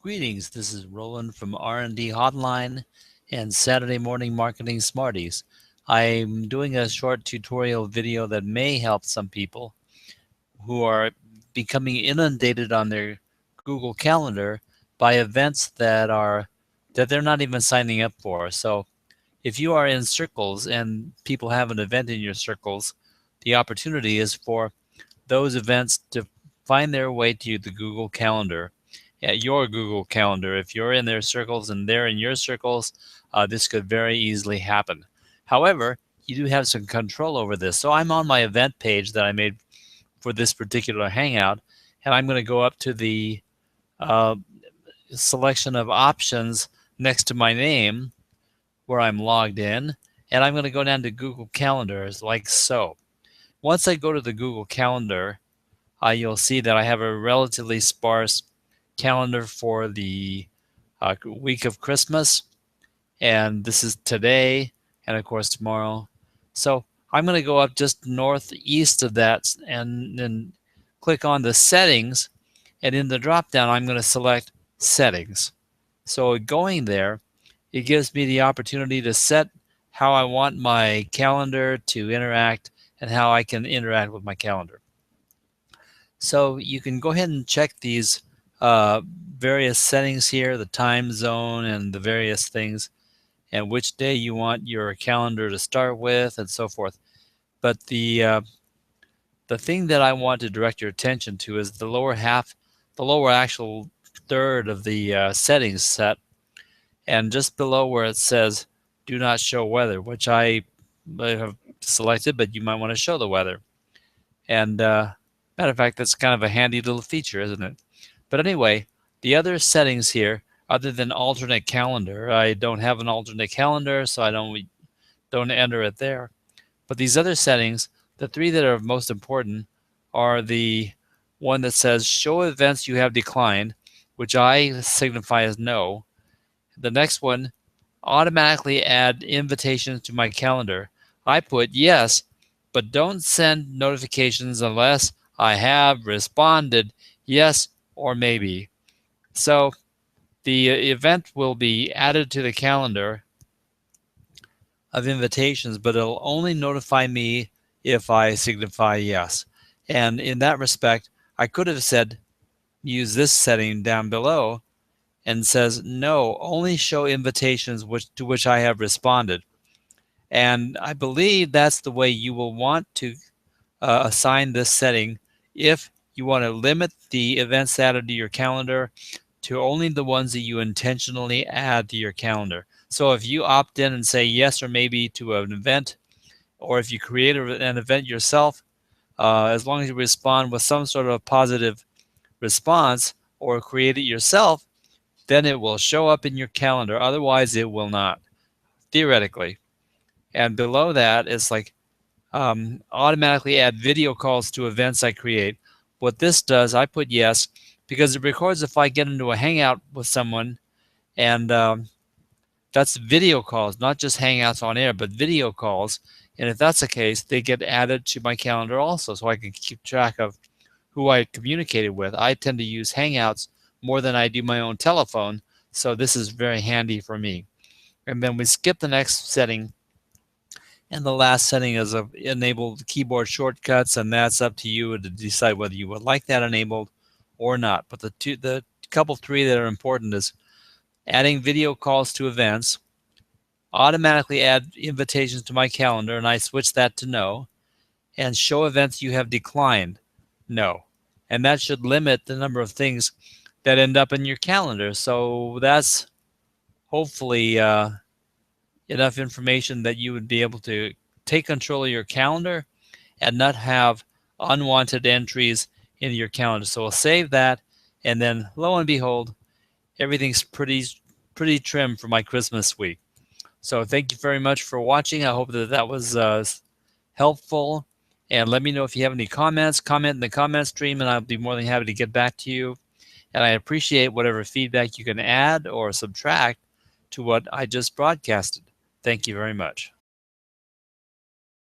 Greetings, this is Roland from R&D Hotline and Saturday Morning Marketing Smarties. I'm doing a short tutorial video that may help some people who are becoming inundated on their Google Calendar by events that they're not even signing up for. So if you are in circles and people have an event in your circles, the opportunity is for those events to find their way to the Google Calendar, at your Google Calendar. If you're in their circles and they're in your circles, this could very easily happen. However, you do have some control over this. So I'm on my event page that I made for this particular Hangout, and I'm going to go up to the uh, selection of options next to my name where I'm logged in, and I'm going to go down to Google Calendars like so. Once I go to the Google Calendar, you'll see that I have a relatively sparse calendar for the week of Christmas, and this is today and of course tomorrow. So I'm going to go up just northeast of that and then click on the settings, and in the drop down I'm going to select settings. So going there, it gives me the opportunity to set how I want my calendar to interact and how I can interact with my calendar. So you can go ahead and check these various settings here, the time zone and the various things, and which day you want your calendar to start with and so forth. But the thing that I want to direct your attention to is the lower half, the lower actual third of the settings set, and just below where it says do not show weather, which I have selected, but you might want to show the weather. And matter of fact, that's kind of a handy little feature, isn't it? But anyway, the other settings here, other than alternate calendar, I don't have an alternate calendar, so I don't enter it there. But these other settings, the three that are most important, are the one that says show events you have declined, which I signify as no. The next one, automatically add invitations to my calendar. I put yes, but don't send notifications unless I have responded yes or maybe. So the event will be added to the calendar of invitations, but it'll only notify me if I signify yes. And in that respect, I could have said, use this setting down below and says, no, only show invitations to which I have responded. And I believe that's the way you will want to assign this setting if you want to limit the events added to your calendar to only the ones that you intentionally add to your calendar. So if you opt in and say yes or maybe to an event, or if you create an event yourself, as long as you respond with some sort of positive response or create it yourself, then it will show up in your calendar. Otherwise, it will not, theoretically. And below that is like automatically add video calls to events I create. What this does, I put yes, because it records if I get into a hangout with someone, and that's video calls, not just hangouts on air, but video calls. And if that's the case, they get added to my calendar also, so I can keep track of who I communicated with. I tend to use Hangouts more than I do my own telephone, so this is very handy for me. And then we skip the next setting, and the last setting is enable keyboard shortcuts, and that's up to you to decide whether you would like that enabled or not. But the couple three that are important is adding video calls to events, automatically add invitations to my calendar, and I switch that to no, and show events you have declined, no. And that should limit the number of things that end up in your calendar. So that's hopefully enough information that you would be able to take control of your calendar and not have unwanted entries in your calendar. So we'll save that, and then lo and behold, everything's pretty trim for my Christmas week. So thank you very much for watching. I hope that was helpful. And let me know if you have any comments. Comment in the comment stream, and I'll be more than happy to get back to you. And I appreciate whatever feedback you can add or subtract to what I just broadcasted. Thank you very much.